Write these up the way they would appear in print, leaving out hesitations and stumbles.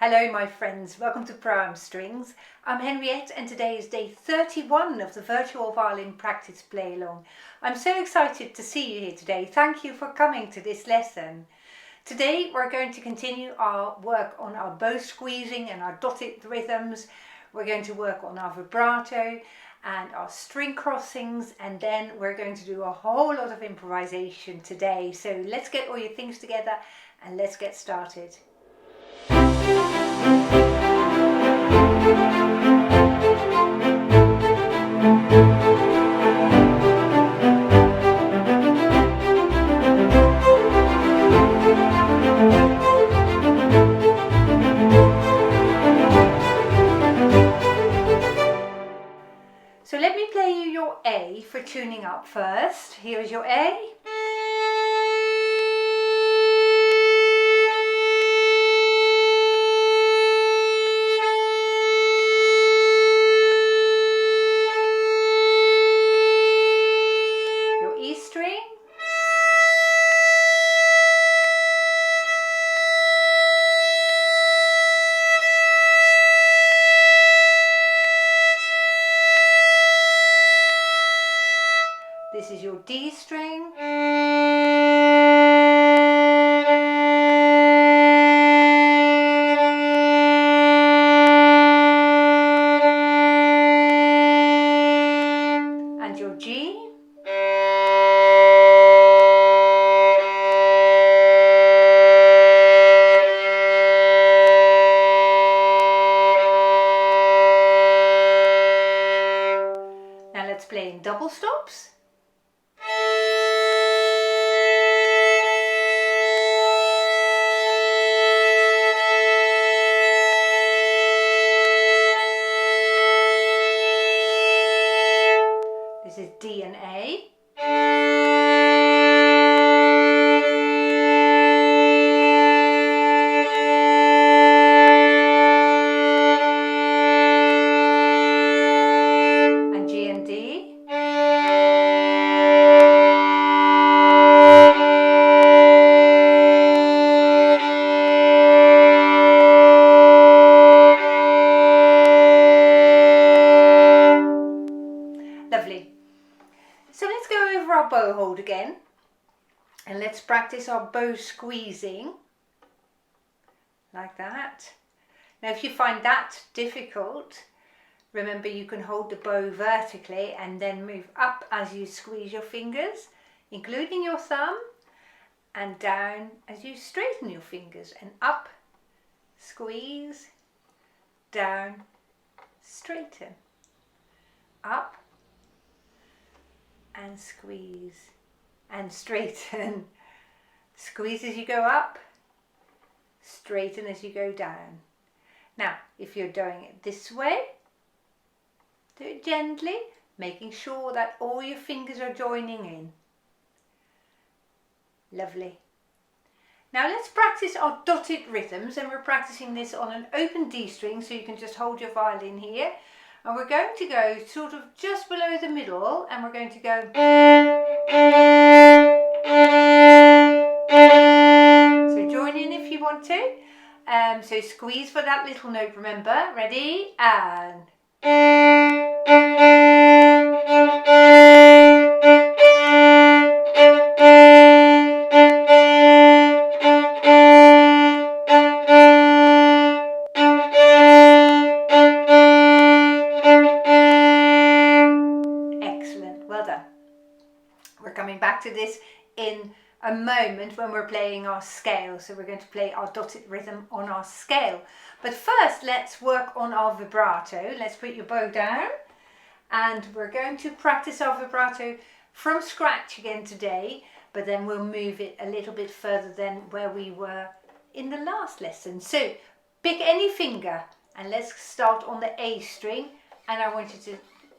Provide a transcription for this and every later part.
Hello my friends, welcome to Pro Am Strings. I'm Henriette and today is day 31 of the Virtual Violin Practice Playalong. I'm so excited to see you here today. Thank you for coming to this lesson. Today we're going to continue our work on our bow squeezing and our dotted rhythms. We're going to work on our vibrato and our string crossings, and then we're going to do a whole lot of improvisation today. So let's get all your things together and let's get started. So let me play you your A for tuning up first. Here is your A. Your E string. This is your D string. And your G. Now let's play in double stops. This is D and A. And G and D. Lovely. So let's go over our bow hold again and let's practice our bow squeezing like that. Now if you find that difficult, remember you can hold the bow vertically and then move up as you squeeze your fingers, including your thumb, and down as you straighten your fingers, and up, squeeze, down, straighten, up, and squeeze and straighten. Squeeze as you go up, straighten as you go down. Now if you're doing it this way, do it gently, making sure that all your fingers are joining in. Lovely. Now let's practice our dotted rhythms, and we're practicing this on an open D string, so you can just hold your violin here. And we're going to go sort of just below the middle, and we're going to go. So join in if you want to. So squeeze for that little note, remember. Ready? And. Well done. We're coming back to this in a moment when we're playing our scale. So we're going to play our dotted rhythm on our scale. But first let's work on our vibrato. Let's put your bow down and we're going to practice our vibrato from scratch again today, but then we'll move it a little bit further than where we were in the last lesson. So pick any finger and let's start on the A string, and I want you to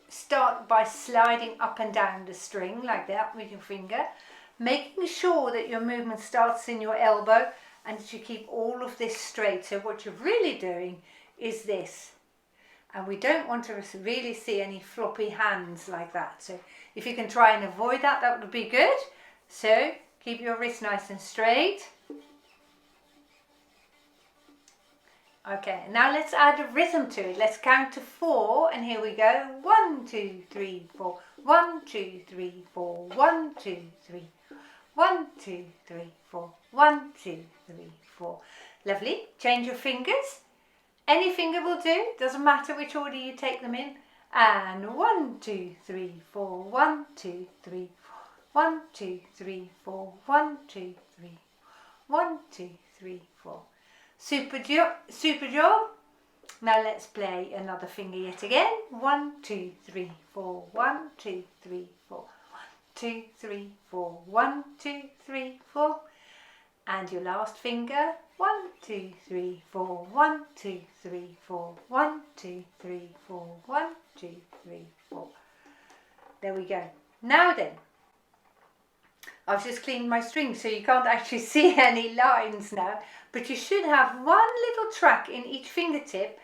start by sliding up and down the string like that with your finger, making sure that your movement starts in your elbow and that you keep all of this straight. So what you're really doing is this, and we don't want to really see any floppy hands like that. So if you can try and avoid that, that would be good. So keep your wrist nice and straight. Okay, now let's add a rhythm to it. Let's count to 4 and here we go. 1, 2, 3, 4. 1, 2, 3, 4. 1, 2, 3. 1, 2, 3, 4. 1, 2, 3, 4. Lovely. Change your fingers. Any finger will do. Doesn't matter which order you take them in. And 1, 2, 3, 4. 1, 2, 3, 4. 1, 2, 3, 4. 1, 2, 3. 1, 2, 3, 4. Super job. Super job. Now let's play another finger yet again. 1, 2, 3, 4. 1, 2, 3, 4. 1, 2, 3, 4. 1, 2, 3, 4. And your last finger. 1, 2, 3, 4. 1, 2, 3, 4. 1, 2, 3, 4. 1, 2, 3, 4. There we go. Now then. I've just cleaned my strings so you can't actually see any lines now, but you should have one little track in each fingertip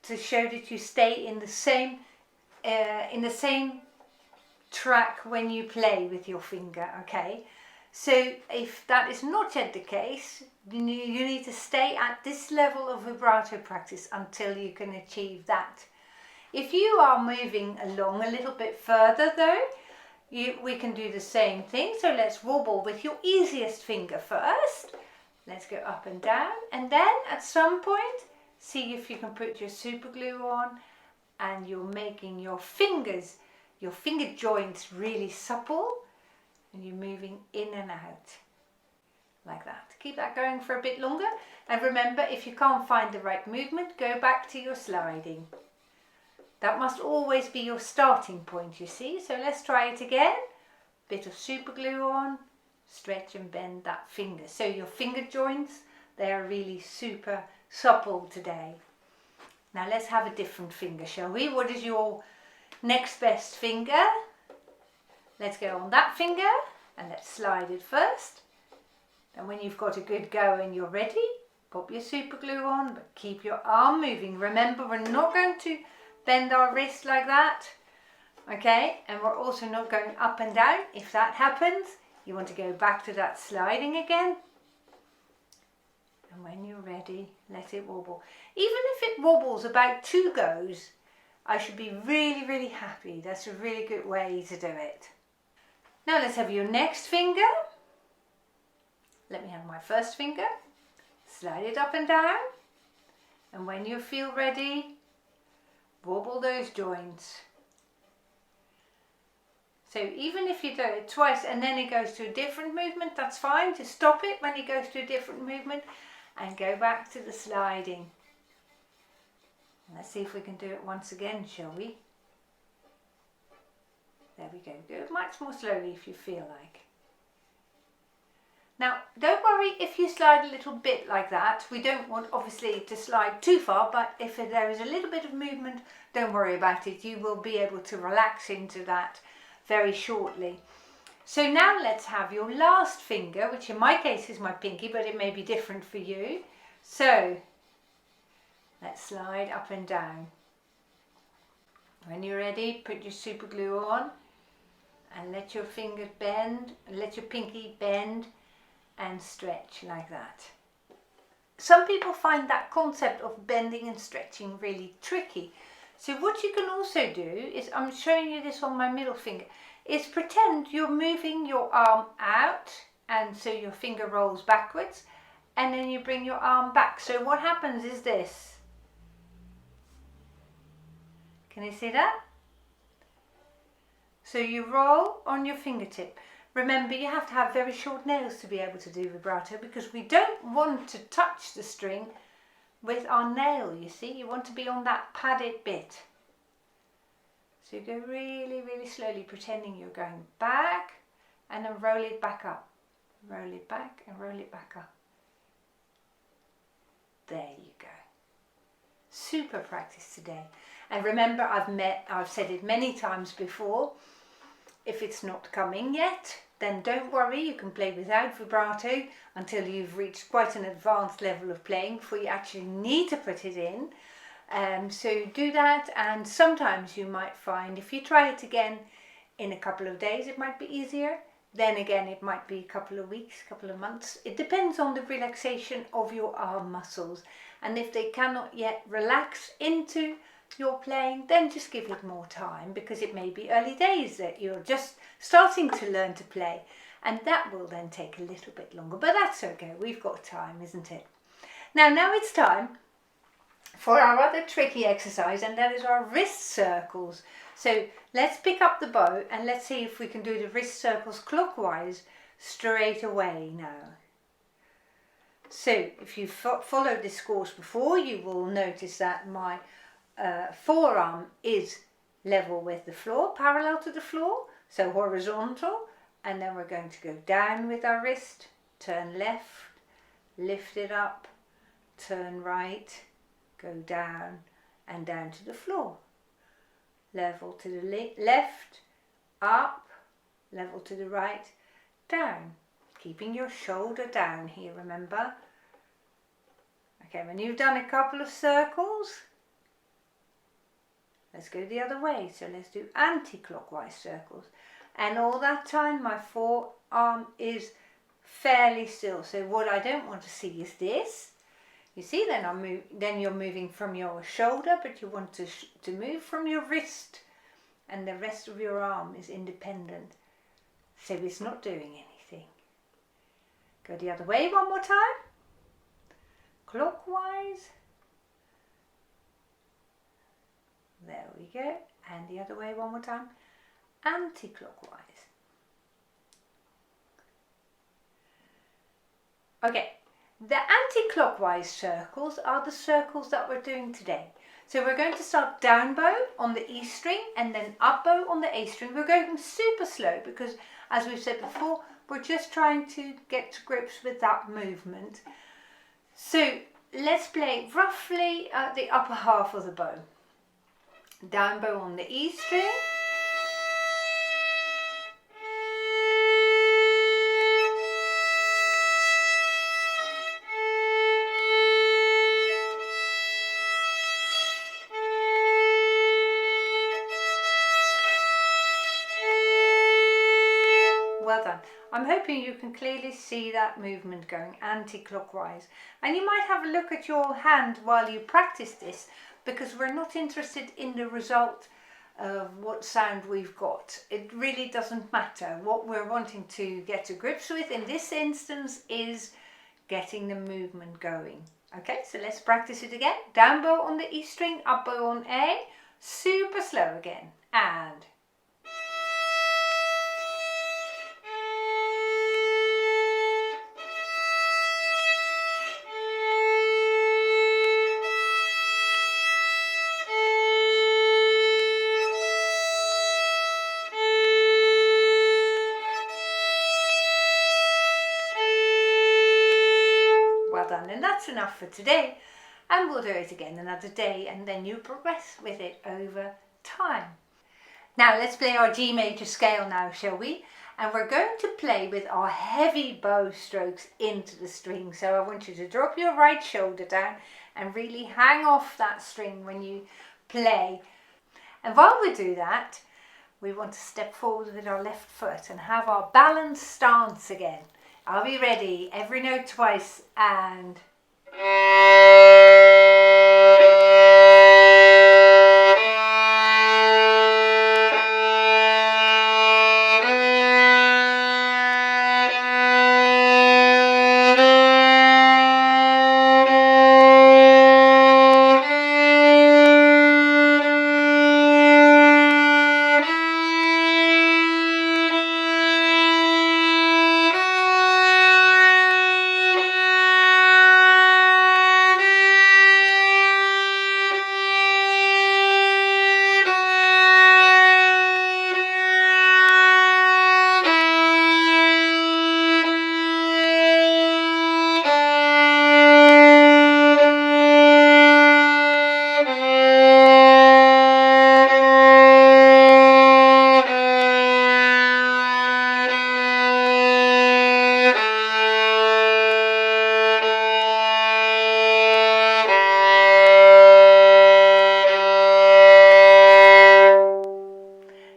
to show that you stay in the same track when you play with your finger, okay? So if that is not yet the case, you need to stay at this level of vibrato practice until you can achieve that. If you are moving along a little bit further though, we can do the same thing. So let's wobble with your easiest finger first. Let's go up and down, and then at some point see if you can put your super glue on and you're making your fingers, your finger joints really supple, and you're moving in and out like that. Keep that going for a bit longer, and remember, if you can't find the right movement, go back to your sliding. That must always be your starting point, you see. So let's try it again. Bit of super glue on, stretch and bend that finger. So your finger joints, they are really super supple today. Now let's have a different finger, shall we? What is your next best finger? Let's go on that finger and let's slide it first. And when you've got a good go and you're ready, pop your super glue on, but keep your arm moving. Remember, we're not going to bend our wrist like that, okay? And we're also not going up and down. If that happens, you want to go back to that sliding again. And when you're ready, let it wobble. Even if it wobbles about 2 goes, I should be really, really happy. That's a really good way to do it. Now let's have your next finger. Let me have my first finger. Slide it up and down. And when you feel ready, wobble those joints. So even if you do it twice and then it goes to a different movement, that's fine. Just stop it when it goes to a different movement and go back to the sliding. Let's see if we can do it once again, shall we? There we go. Do it much more slowly if you feel like. Now, don't worry if you slide a little bit like that. We don't want, obviously, to slide too far, but if there is a little bit of movement, don't worry about it. You will be able to relax into that very shortly. So now let's have your last finger, which in my case is my pinky, but it may be different for you. So let's slide up and down. When you're ready, put your super glue on and let your finger bend, let your pinky bend and stretch like that. Some people find that concept of bending and stretching really tricky. So what you can also do is, I'm showing you this on my middle finger, is pretend you're moving your arm out, and so your finger rolls backwards, and then you bring your arm back. So what happens is this. Can you see that? So you roll on your fingertip. Remember, you have to have very short nails to be able to do vibrato, because we don't want to touch the string with our nail, you see. You want to be on that padded bit. So you go really, really slowly, pretending you're going back, and then roll it back up. Roll it back and roll it back up. There you go. Super practice today. And remember, I've said it many times before, if it's not coming yet, then don't worry, you can play without vibrato until you've reached quite an advanced level of playing before you actually need to put it in. So do that, and sometimes you might find if you try it again in a couple of days it might be easier, Then again, it might be a couple of weeks, couple of months. It depends on the relaxation of your arm muscles. And if they cannot yet relax into your playing, then just give it more time, because it may be early days that you're just starting to learn to play. And that will then take a little bit longer, but that's okay. We've got time, isn't it? Now it's time for our other tricky exercise, and that is our wrist circles. So let's pick up the bow and let's see if we can do the wrist circles clockwise straight away now. So if you followed this course before, you will notice that my forearm is level with the floor, parallel to the floor, so horizontal, and then we're going to go down with our wrist, turn left, lift it up, turn right, go down and down to the floor. Level to the left, up, level to the right, down. Keeping your shoulder down here, remember? Okay, when you've done a couple of circles, let's go the other way. So let's do anti-clockwise circles. And all that time my forearm is fairly still. So what I don't want to see is this. You see, then you're moving from your shoulder, but you want to move from your wrist, and the rest of your arm is independent. So it's not doing anything. Go the other way one more time. Clockwise. There we go. And the other way one more time. Anti-clockwise. Okay. The anti-clockwise circles are the circles that we're doing today. So we're going to start down bow on the E string and then up bow on the A string. We're going super slow because, as we've said before, we're just trying to get to grips with that movement. So let's play roughly the upper half of the bow. Down bow on the E string. Well done. I'm hoping you can clearly see that movement going anti-clockwise. And you might have a look at your hand while you practice this, because we're not interested in the result of what sound we've got. It really doesn't matter. What we're wanting to get to grips with in this instance is getting the movement going. Okay, so let's practice it again. Down bow on the E string, up bow on A, super slow again, and and that's enough for today, and we'll do it again another day, and then you progress with it over time. Now let's play our G major scale now, shall we? And we're going to play with our heavy bow strokes into the string. So I want you to drop your right shoulder down and really hang off that string when you play. And while we do that, we want to step forward with our left foot and have our balanced stance again. Are we ready? Every note twice, and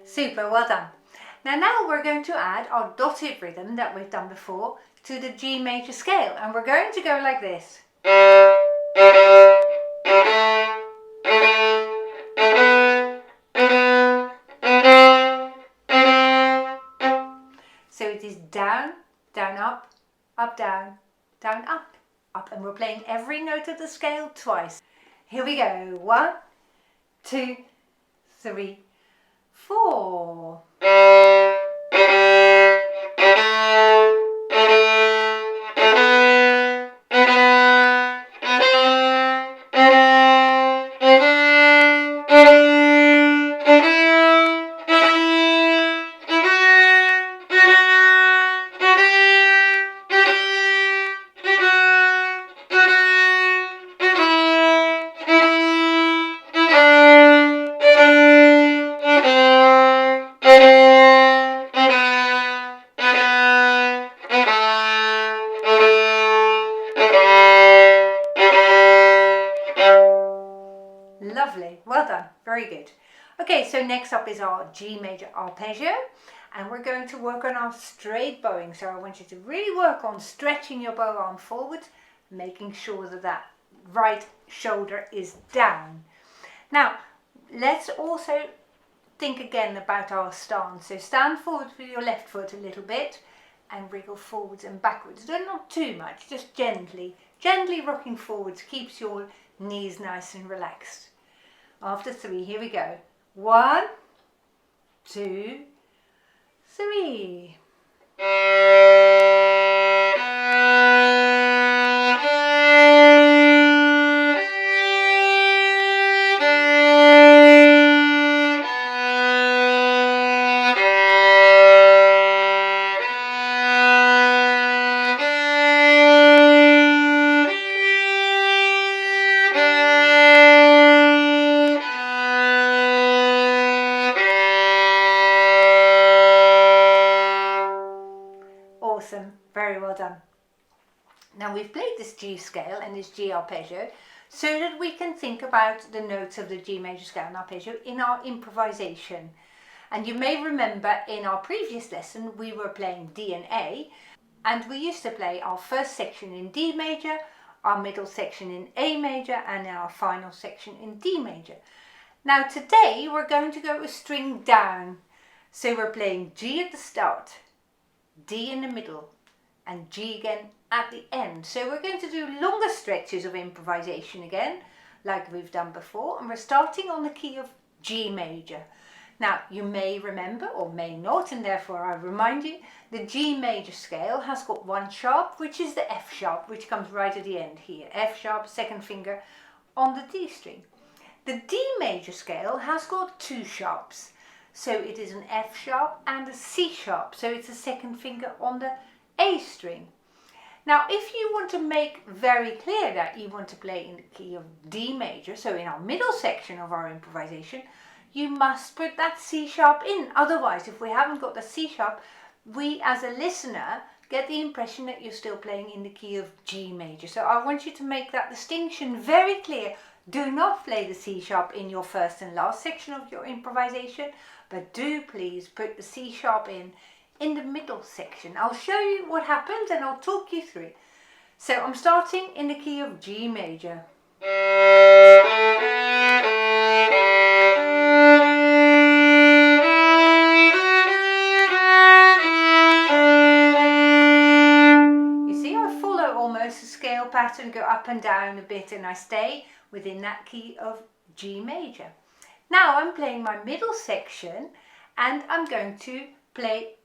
super, well done. Now we're going to add our dotted rhythm that we've done before to the G major scale, and we're going to go like this. So it is down, down, up, up, down, down, up, up, and we're playing every note of the scale twice. Here we go. 1, 2, 3, 4. Lovely, well done, very good. Okay, so next up is our G major arpeggio, and we're going to work on our straight bowing. So I want you to really work on stretching your bow arm forward, making sure that that right shoulder is down. Now, let's also think again about our stance. So stand forward with your left foot a little bit and wriggle forwards and backwards. Not too much, just gently. Gently rocking forwards keeps your knees nice and relaxed. After 3, here we go. 1, 2, 3. Awesome, very well done. Now we've played this G scale and this G arpeggio so that we can think about the notes of the G major scale and arpeggio in our improvisation. And you may remember in our previous lesson we were playing D and A, and we used to play our first section in D major, our middle section in A major, and our final section in D major. Now today we're going to go a string down, so we're playing G at the start, D in the middle, and G again at the end. So we're going to do longer stretches of improvisation again, like we've done before, and we're starting on the key of G major. Now you may remember or may not, and therefore I remind you, the G major scale has got 1 sharp, which is the F sharp, which comes right at the end here. F sharp, second finger on the D string. The D major scale has got 2 sharps. So it is an F sharp and a C sharp, so it's a second finger on the A string. Now if you want to make very clear that you want to play in the key of D major, so in our middle section of our improvisation, you must put that C sharp in. Otherwise, if we haven't got the C sharp, we as a listener get the impression that you're still playing in the key of G major. So I want you to make that distinction very clear. Do not play the C sharp in your first and last section of your improvisation, but do please put the C sharp in the middle section. I'll show you what happens and I'll talk you through it. So I'm starting in the key of G major. You see, I follow almost a scale pattern, go up and down a bit, and I stay within that key of G major. Now I'm playing my middle section and I'm going to play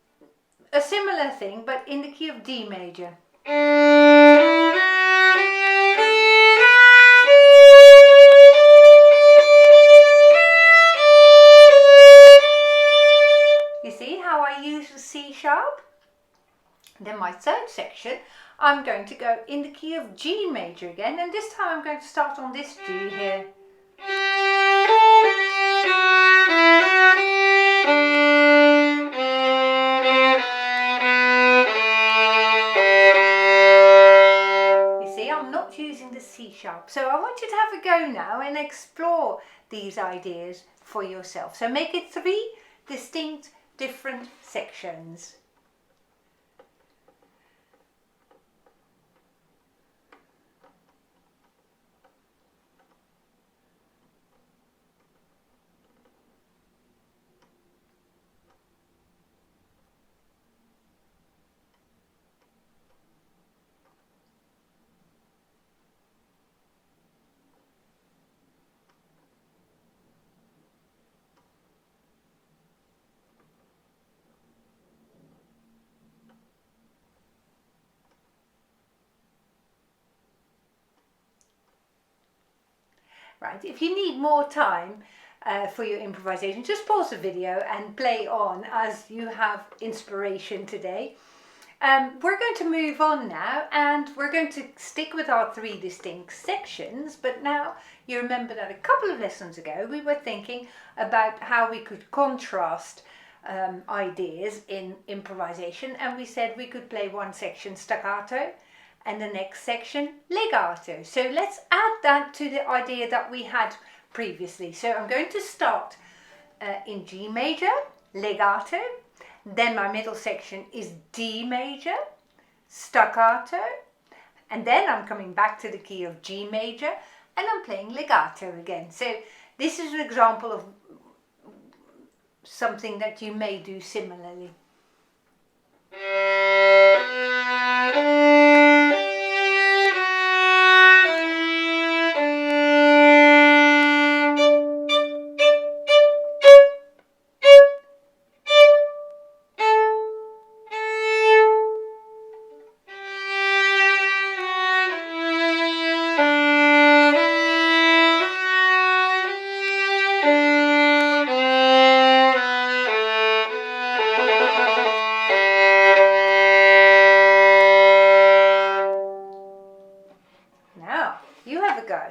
a similar thing but in the key of D major. You see how I use the C sharp? Then my third section, I'm going to go in the key of G major again, and this time I'm going to start on this G here. You see, I'm not using the C sharp. So I want you to have a go now and explore these ideas for yourself. So make it 3 distinct different sections. Right, if you need more time for your improvisation, just pause the video and play on as you have inspiration today. We're going to move on now, and we're going to stick with our 3 distinct sections, but now you remember that a couple of lessons ago we were thinking about how we could contrast ideas in improvisation, and we said we could play one section staccato and the next section legato. So let's add that to the idea that we had previously. So I'm going to start in G major, legato, then my middle section is D major, staccato, and then I'm coming back to the key of G major and I'm playing legato again. So this is an example of something that you may do similarly. Now, you have a go.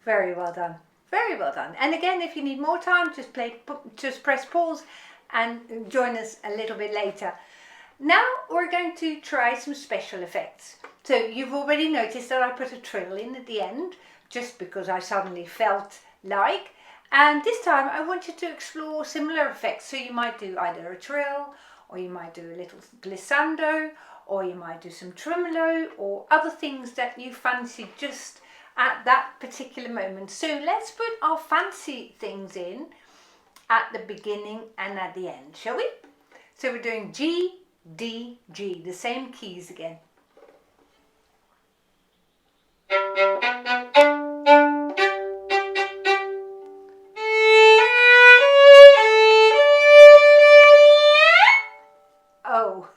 Very well done. Very well done. And again, if you need more time, just press pause and join us a little bit later. Now we're going to try some special effects. So you've already noticed that I put a trill in at the end, just because I suddenly felt like. And this time I want you to explore similar effects. So you might do either a trill, or you might do a little glissando, or you might do some tremolo, or other things that you fancy just at that particular moment. So let's put our fancy things in at the beginning and at the end, shall we? So we're doing G, D, G, the same keys again. Oh.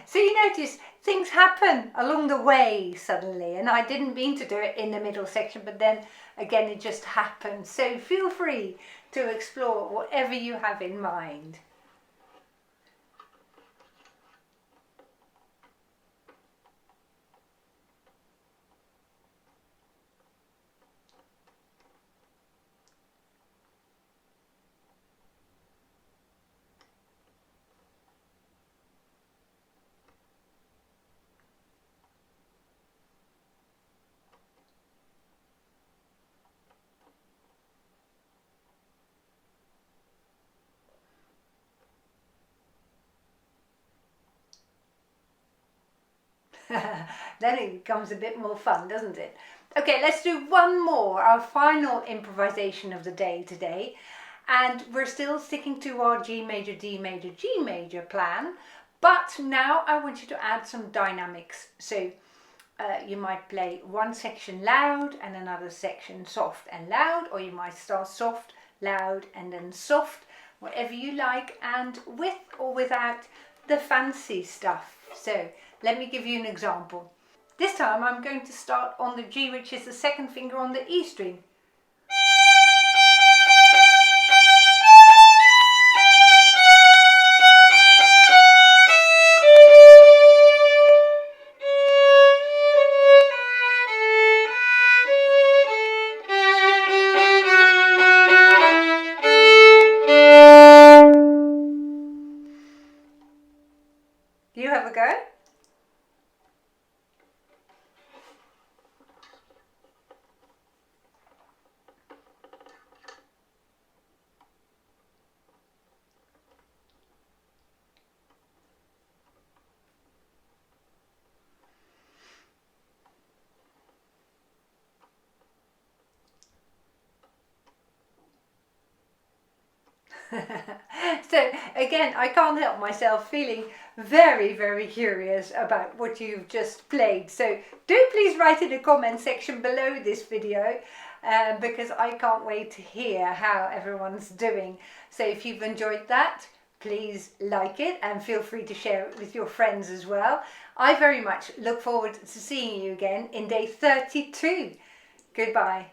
So you notice things happen along the way suddenly, and I didn't mean to do it in the middle section, but then again it just happened. So feel free to explore whatever you have in mind. Then it becomes a bit more fun, doesn't it? Okay, let's do one more, our final improvisation of the day today. And we're still sticking to our G major, D major, G major plan. But now I want you to add some dynamics. So you might play one section loud and another section soft and loud, or you might start soft, loud and then soft, whatever you like, and with or without the fancy stuff. So let me give you an example. This time I'm going to start on the G, which is the second finger on the E string. Do you have a go? So again, I can't help myself feeling very, very curious about what you've just played. So do please write in the comment section below this video, because I can't wait to hear how everyone's doing. So if you've enjoyed that, please like it and feel free to share it with your friends as well. I very much look forward to seeing you again in day 32. Goodbye.